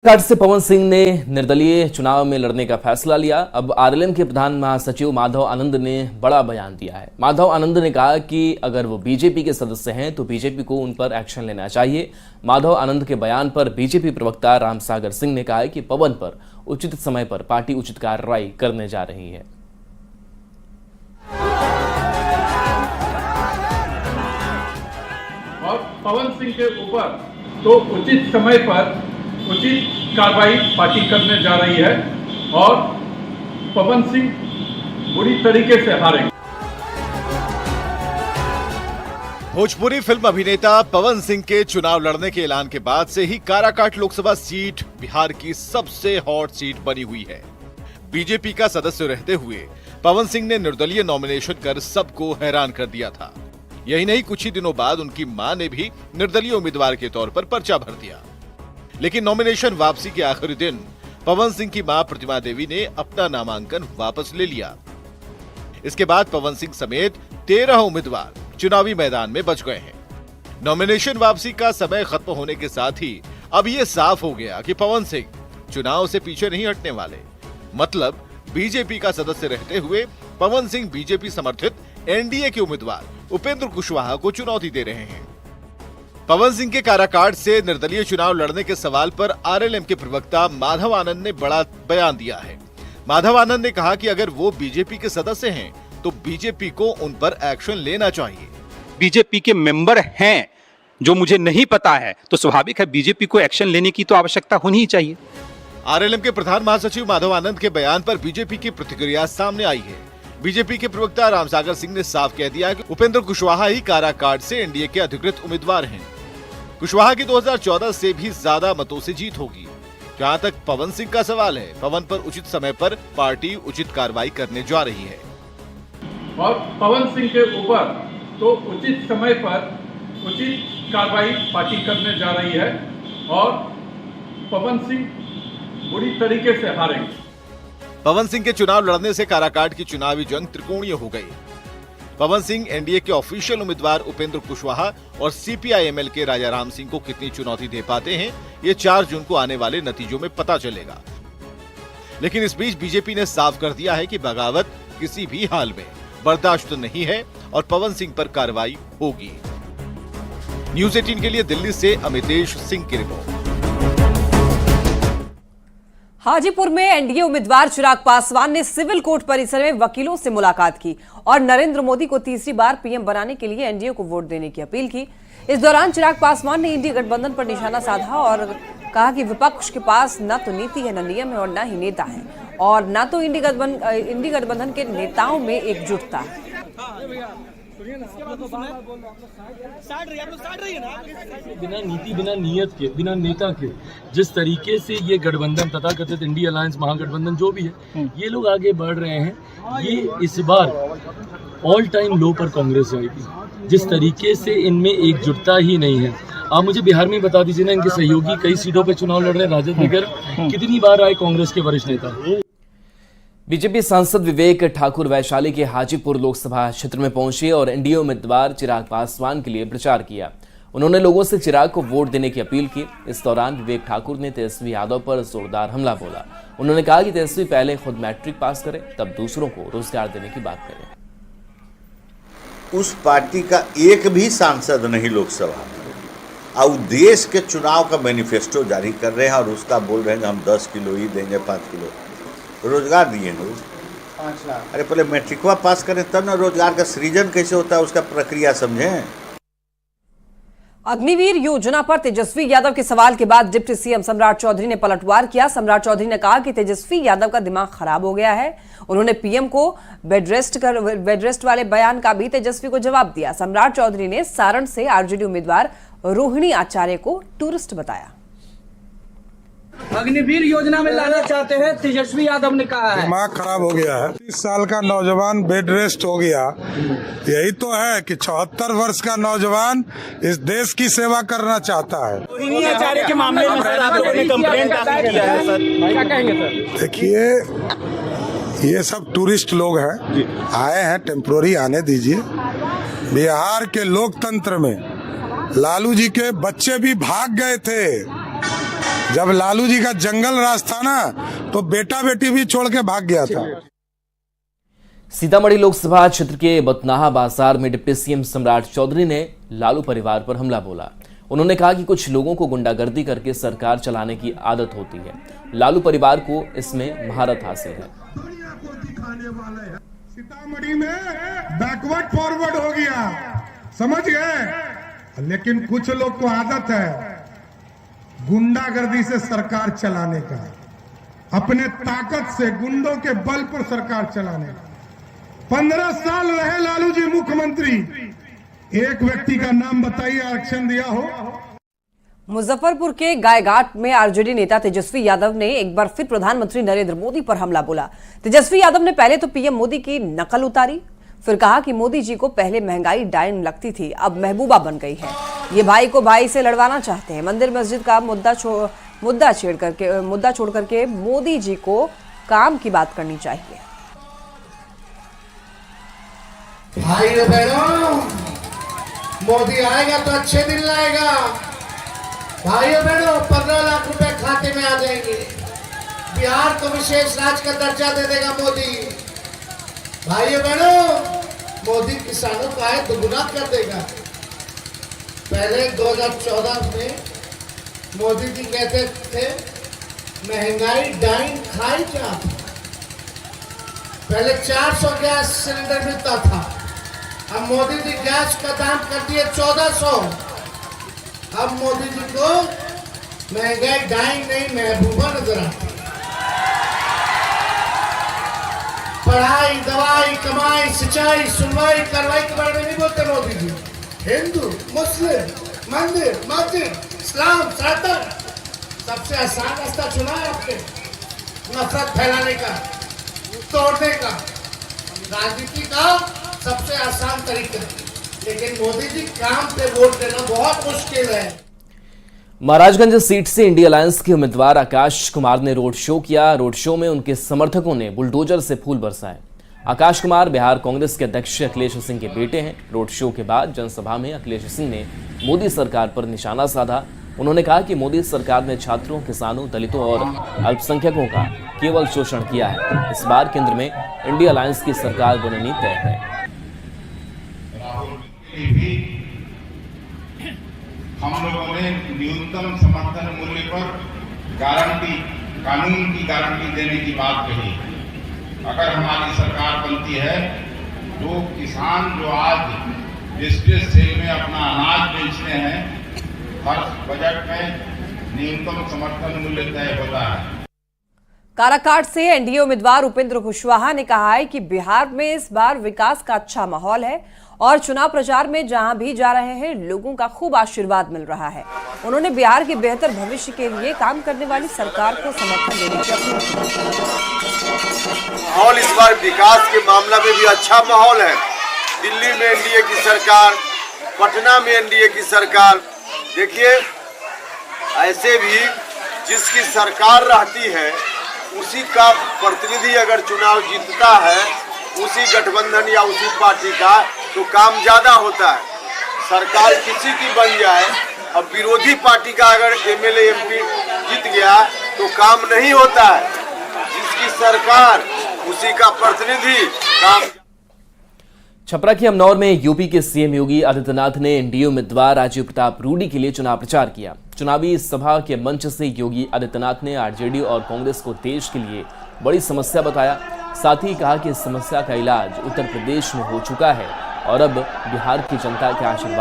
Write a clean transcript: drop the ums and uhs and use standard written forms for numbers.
कांग्रेस से पवन सिंह ने निर्दलीय चुनाव में लड़ने का फैसला लिया। अब आरएलएम के प्रधान महासचिव माधव आनंद ने बड़ा बयान दिया है। माधव आनंद ने कहा कि अगर वो बीजेपी के सदस्य हैं तो बीजेपी को उन पर एक्शन लेना चाहिए। माधव आनंद के बयान पर बीजेपी प्रवक्ता रामसागर सिंह ने कहा है कि पवन पर उचित समय पर पार्टी उचित कार्रवाई करने जा रही है। और पवन सिंह के ऊपर तो उचित समय पर उचित कार्रवाई पार्टी करने जा रही है और पवन सिंह बुरी तरीके से हारेंगे। भोजपुरी फिल्म अभिनेता पवन सिंह के चुनाव लड़ने के ऐलान के बाद से ही काराकाट लोकसभा सीट बिहार की सबसे हॉट सीट बनी हुई है। बीजेपी का सदस्य रहते हुए पवन सिंह ने निर्दलीय नॉमिनेशन कर सबको हैरान कर दिया था। यही नहीं, कुछ ही दिनों बाद उनकी मां ने भी निर्दलीय उम्मीदवार के तौर पर पर्चा भर दिया। लेकिन नॉमिनेशन वापसी के आखिरी दिन पवन सिंह की मां प्रतिमा देवी ने अपना नामांकन वापस ले लिया। इसके बाद पवन सिंह समेत 13 उम्मीदवार चुनावी मैदान में बच गए हैं। नॉमिनेशन वापसी का समय खत्म होने के साथ ही अब ये साफ हो गया कि पवन सिंह चुनाव से पीछे नहीं हटने वाले। मतलब बीजेपी का सदस्य रहते हुए पवन सिंह बीजेपी समर्थित एनडीए के उम्मीदवार उपेंद्र कुशवाहा को चुनौती दे रहे हैं। पवन सिंह के काराकाट से निर्दलीय चुनाव लड़ने के सवाल पर आरएलएम के प्रवक्ता माधव आनंद ने बड़ा बयान दिया है। माधव आनंद ने कहा कि अगर वो बीजेपी के सदस्य हैं तो बीजेपी को उन पर एक्शन लेना चाहिए। बीजेपी के मेंबर हैं जो मुझे नहीं पता है तो स्वाभाविक है बीजेपी को एक्शन लेने की तो आवश्यकता होनी ही चाहिए। आरएलएम के प्रधान महासचिव माधव आनंद के बयान पर बीजेपी की प्रतिक्रिया सामने आई है। बीजेपी के प्रवक्ता रामसागर सिंह ने साफ कह दिया कि उपेंद्र कुशवाहा ही काराकाट से एनडीए के अधिकृत उम्मीदवार हैं। कुशवाहा की 2014 से भी ज्यादा मतों से जीत होगी। जहां तक पवन सिंह का सवाल है, पवन पर उचित समय पर पार्टी उचित कार्रवाई करने जा रही है। और पवन सिंह के ऊपर तो उचित समय पर उचित कार्रवाई पार्टी करने जा रही है और पवन सिंह बुरी तरीके से हारेंगे। पवन सिंह के चुनाव लड़ने से काराकाट की चुनावी जंग त्रिकोणीय हो गई। पवन सिंह एनडीए के ऑफिशियल उम्मीदवार उपेंद्र कुशवाहा और सीपीआईएमएल के राजाराम सिंह को कितनी चुनौती दे पाते हैं, ये 4 जून को आने वाले नतीजों में पता चलेगा। लेकिन इस बीच बीजेपी ने साफ कर दिया है कि बगावत किसी भी हाल में बर्दाश्त नहीं है और पवन सिंह पर कार्रवाई होगी। न्यूज़ 18 के लिए दिल्ली से अमितेश सिंह की रिपोर्ट। हाजीपुर में एनडीए उम्मीदवार चिराग पासवान ने सिविल कोर्ट परिसर में वकीलों से मुलाकात की और नरेंद्र मोदी को तीसरी बार पीएम बनाने के लिए एनडीए को वोट देने की अपील की। इस दौरान चिराग पासवान ने इंडी गठबंधन पर निशाना साधा और कहा कि विपक्ष के पास न तो नीति है, न नियम है और न ही नेता है और न तो इंडी गठबंधन के नेताओं में एकजुटता है। बिना नीति, बिना नियत के, बिना नेता के जिस तरीके से ये गठबंधन तथा कथित इंडी अलायंस महागठबंधन जो भी है ये लोग आगे बढ़ रहे हैं, ये इस बार ऑल टाइम लो पर कांग्रेस जाएगी। जिस तरीके से इनमें एकजुटता ही नहीं है। आप मुझे बिहार में बता दीजिए ना, इनके सहयोगी कई सीटों पर चुनाव लड़ रहे हैं, राजद वगैरह कितनी बार आए कांग्रेस के वरिष्ठ नेता। बीजेपी सांसद विवेक ठाकुर वैशाली के हाजीपुर लोकसभा क्षेत्र में पहुंचे और एनडीए उम्मीदवार चिराग पासवान के लिए प्रचार किया। उन्होंने लोगों से चिराग को वोट देने की अपील की। इस दौरान विवेक ठाकुर ने तेजस्वी यादव पर जोरदार हमला बोला। उन्होंने कहा कि तेजस्वी पहले खुद मैट्रिक पास करे तब दूसरों को रोजगार देने की बात करें। उस पार्टी का एक भी सांसद नहीं लोकसभा में और देश के चुनाव का मैनिफेस्टो जारी कर रहे हैं और उसका बोल रहे हैं हम 10 किलो ही देंगे, 5 किलो रोजगार दिए ना। 5 लाख। अरे पहले मैट्रिकवा पास करें तब ना रोजगार का सृजन कैसे होता है उसका प्रक्रिया समझें। अग्निवीर योजना पर तेजस्वी यादव के सवाल के बाद डिप्टी सीएम सम्राट चौधरी ने पलटवार किया। सम्राट चौधरी ने कहा कि तेजस्वी यादव का दिमाग खराब हो गया है। उन्होंने पीएम को बेड रेस्ट वाले बयान का भी तेजस्वी को जवाब दिया। सम्राट चौधरी ने सारण से आरजेडी उम्मीदवार रोहिणी आचार्य को टूरिस्ट बताया। अग्निवीर योजना में लाना चाहते हैं, तेजस्वी यादव ने कहा है दिमाग खराब हो गया है। 30 साल का नौजवान बेड रेस्ट हो गया। यही तो है कि 74 वर्ष का नौजवान इस देश की सेवा करना चाहता है। आचार्य के मामले में सर आप लोगों ने कंप्लेंट दाखिल किया है सर, क्या कहेंगे सर? देखिए ये सब टूरिस्ट लोग हैं, आए हैं, टेम्पोररी आने दीजिए। बिहार के लोकतंत्र में लालू जी के बच्चे भी भाग गए थे, जब लालू जी का जंगल राज था ना, तो बेटा बेटी भी छोड़ के भाग गया था। सीतामढ़ी लोकसभा क्षेत्र के बतनाहा बाजार में डिप्टी सीएम सम्राट चौधरी ने लालू परिवार पर हमला बोला। उन्होंने कहा कि कुछ लोगों को गुंडागर्दी करके सरकार चलाने की आदत होती है। लालू परिवार को इसमें महारत हासिल है। सीतामढ़ी में बैकवर्ड फॉरवर्ड हो गया, समझ गए, लेकिन कुछ लोग को आदत है गुंडागर्दी से सरकार चलाने का, अपने ताकत से गुंडों के बल पर सरकार चलाने का। 15 साल रहे लालू जी मुख्यमंत्री, एक व्यक्ति का नाम बताइए आरक्षण दिया हो। मुजफ्फरपुर के गायघाट में आरजेडी नेता तेजस्वी यादव ने एक बार फिर प्रधानमंत्री नरेंद्र मोदी पर हमला बोला। तेजस्वी यादव ने पहले तो पीएम मोदी की नकल उतारी, फिर कहा कि मोदी जी को पहले महंगाई डायन लगती थी, अब महबूबा बन गई है। ये भाई को भाई से लड़वाना चाहते हैं। मंदिर मस्जिद का मुद्दा छोड़ करके मोदी जी को काम की बात करनी चाहिए। भाई बहनों, मोदी आएगा तो अच्छे दिन लाएगा। भाइयों बहनों, 15 लाख रुपए खाते में आ जाएंगे। बिहार को विशेष राज्य का दर्जा दे देगा मोदी। भाइयों बहनों, मोदी किसानों का आय दोगुना कर देगा। पहले 2014 में मोदी जी कहते थे महंगाई डाइन खाई क्या। पहले 400 गैस सिलेंडर मिलता था, अब मोदी जी गैस का दाम कर दिए 1400। अब मोदी जी को महंगाई डाइन नहीं महबूबा नजर आती। पढ़ाई, दवाई, कमाई, सिंचाई, सुनवाई, कार्रवाई के बारे में नहीं बोलते मोदी जी। हिंदू, मुस्लिम, मंदिर, मस्जिद, इस्लाम, सनातन, सबसे आसान रास्ता चुना है आपने नफरत फैलाने का, तोड़ने का। राजनीति का सबसे आसान तरीका, लेकिन मोदी जी काम पे वोट देना बहुत मुश्किल है। महाराजगंज सीट से इंडिया अलायंस के उम्मीदवार आकाश कुमार ने रोड शो किया। रोड शो में उनके समर्थकों ने बुलडोजर से फूल बरसाए। आकाश कुमार बिहार कांग्रेस के अध्यक्ष अखिलेश सिंह के बेटे हैं। रोड शो के बाद जनसभा में अखिलेश सिंह ने मोदी सरकार पर निशाना साधा। उन्होंने कहा कि मोदी सरकार ने छात्रों, किसानों, दलितों और अल्पसंख्यकों का केवल शोषण किया है। इस बार केंद्र में इंडिया अलायंस की सरकार बननी तय है। हम लोगों ने न्यूनतम समर्थन मूल्य पर गारंटी, कानून की गारंटी देने की बात कही। अगर हमारी सरकार बनती है तो किसान जो आज डिस्ट्रिक्ट सेल में अपना अनाज बेचते हैं, हर बजट में न्यूनतम समर्थन मूल्य तय होता है। काराकाट से एनडीए उम्मीदवार उपेंद्र कुशवाहा ने कहा है कि बिहार में इस बार विकास का अच्छा माहौल है और चुनाव प्रचार में जहां भी जा रहे हैं लोगों का खूब आशीर्वाद मिल रहा है। उन्होंने बिहार के बेहतर भविष्य के लिए काम करने वाली सरकार को समर्थन देने की अपील की। माहौल इस बार विकास के मामला में भी अच्छा माहौल है। दिल्ली में एनडीए की सरकार, पटना में एनडीए की सरकार। देखिए, ऐसे भी जिसकी सरकार रहती है उसी का प्रतिनिधि अगर चुनाव जीतता है, उसी गठबंधन या उसी पार्टी का, तो काम ज्यादा होता है। सरकार किसी की बन जाए, अब विरोधी पार्टी का अगर एमएलए एमपी जीत गया तो काम नहीं होता है। जिसकी सरकार उसी का प्रतिनिधि काम। छपरा के अमनौर में यूपी के सीएम योगी आदित्यनाथ ने एनडीए उम्मीदवार राजीव प्रताप रूडी के लिए चुनाव प्रचार किया। चुनावी सभा के मंच से योगी आदित्यनाथ ने आरजेडी और कांग्रेस को देश के लिए बड़ी समस्या बताया। साथ ही कहा कि इस समस्या का इलाज उत्तर प्रदेश में हो चुका है और अब बिहार की जनता के आशीर्वाद